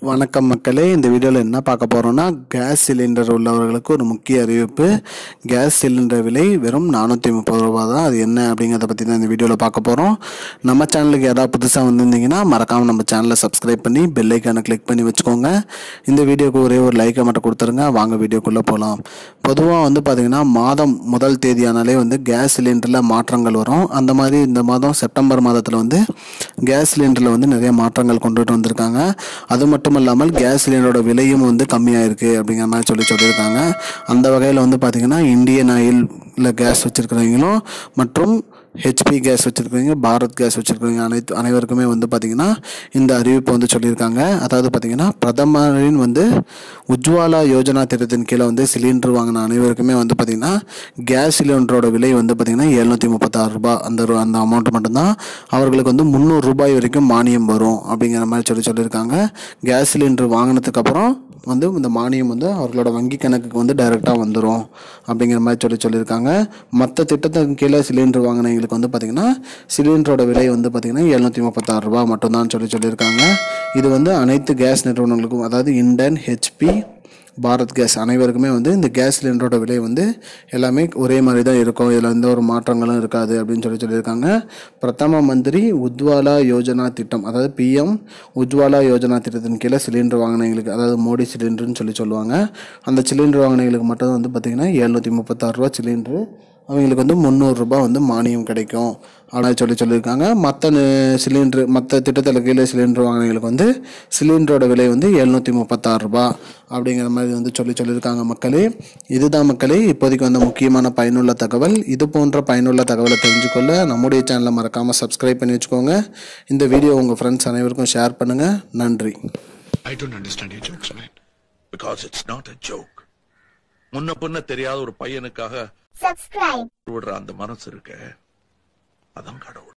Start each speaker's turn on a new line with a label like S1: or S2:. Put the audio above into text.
S1: வணக்கம் மக்களே, இந்த வீடியோவில் என்ன பார்க்க போகிறோன்னா, கேஸ் சிலிண்டர் உள்ளவர்களுக்கு ஒரு முக்கிய அறிவிப்பு. கேஸ் சிலிண்டர் விலை வெறும் 430 ரூபா தான். அது என்ன அப்படிங்கிறத பற்றி தான் இந்த வீடியோவில் பார்க்க போகிறோம். நம்ம சேனலுக்கு யாராவது புதுசாக வந்திருந்தீங்கன்னா மறக்காமல் நம்ம சேனலை சப்ஸ்கிரைப் பண்ணி பெல் ஐக்கானை கிளிக் பண்ணி வச்சுக்கோங்க. இந்த வீடியோக்கு ஒரே ஒரு லைக்கை மட்டும் கொடுத்துருங்க. வாங்க வீடியோக்குள்ளே போகலாம். பொதுவாக பார்த்திங்கன்னா மாதம் முதல் தேதியானாலே கேஸ் சிலிண்டரில் மாற்றங்கள் வரும். அந்த மாதிரி இந்த மாதம் செப்டம்பர் மாதத்தில் கேஸ் சிலிண்டரில் நிறைய மாற்றங்கள் கொண்டுட்டு வந்திருக்காங்க. அது மட்டும் இல்லாமல் கேஸ் சிலிண்டரோட விலையும் கம்மியாக இருக்குது அப்படிங்கிற மாதிரி சொல்லியிருக்காங்க. அந்த வகையில் பார்த்திங்கன்னா இந்தியன் ஆயிலில் கேஸ் வச்சுருக்கிறவங்களும் மற்றும் ஹெச்பி கேஸ் வச்சுருக்கீங்க, பாரத் கேஸ் வச்சுருக்கீங்க அனைவருக்குமே பார்த்திங்கன்னா இந்த அறிவிப்பு சொல்லியிருக்காங்க. அதாவது பார்த்திங்கன்னா பிரதமரின் உஜ்வாலா யோஜனா திட்டத்தின் கீழே சிலிண்டர் வாங்கின அனைவருக்குமே பார்த்திங்கன்னா கேஸ் சிலிண்டரோட விலை பார்த்திங்கன்னா 736 ரூபா. அந்த அமௌண்ட் மட்டும்தான் அவர்களுக்கு 300 ரூபாய் வரைக்கும் மானியம் வரும் அப்படிங்கிற மாதிரி சொல்லியிருக்காங்க. கேஸ் சிலிண்டர் வாங்கினதுக்கப்புறம் இந்த மானியம் அவர்களோட வங்கி கணக்குக்கு டைரெக்டாக வந்துடும் அப்படிங்கிற மாதிரி சொல்லியிருக்காங்க. மற்ற திட்டத்தின் கீழே சிலிண்டர் வாங்கினவங்களுக்கு பார்த்திங்கன்னா சிலிண்டரோட விலை பார்த்திங்கன்னா 736 ரூபா மட்டும்தான் சொல்லியிருக்காங்க. இது அனைத்து கேஸ் நிறுவனங்களுக்கும், அதாவது இண்டன், ஹெச்பி, பாரத் கேஸ் அனைவருக்குமே இந்த கேஸ் சிலிண்டரோட விலை எல்லாமே ஒரே மாதிரி தான் இருக்கும். இதில் எந்த ஒரு மாற்றங்களும் இருக்காது அப்படின்னு சொல்லியிருக்காங்க. பிரதம மந்திரி உஜ்வாலா யோஜனா திட்டம், அதாவது பிஎம் உஜ்வாலா யோஜனா திட்டத்தின் கீழே சிலிண்டர் வாங்கினவங்களுக்கு, அதாவது மோடி சிலிண்டர்னு சொல்லுவாங்க. அந்த சிலிண்டர் வாங்கினவங்களுக்கு மட்டும் பார்த்திங்கன்னா 736 ரூபா சிலிண்டரு, அவங்களுக்கு 300 ரூபாய் மானியம் கிடைக்கும் அப்படின்னு சொல்லியிருக்காங்க. மற்ற திட்டத்தில் கீழே சிலிண்டர் வாங்கினவங்களுக்கு சிலிண்டரோட விலை 736 ரூபா அப்படிங்கிற மாதிரி சொல்லியிருக்காங்க. மக்களே, இதுதான் மக்களே இப்போதைக்கு முக்கியமான பயனுள்ள தகவல். இது போன்ற பயனுள்ள தகவலை தெரிஞ்சுக்கொள்ள நம்முடைய சேனலை மறக்காமல் சப்ஸ்கிரைப் பண்ணி வச்சுக்கோங்க. இந்த வீடியோ உங்கள் ஃப்ரெண்ட்ஸ் அனைவருக்கும் ஷேர் பண்ணுங்கள். நன்றி.
S2: I don't understand your jokes, man. Because it's not a joke. முன்ன பின்ன தெரியாத ஒரு பையனுக்காக விடுற அந்த மனசு இருக்க, அதான் கடவுள்.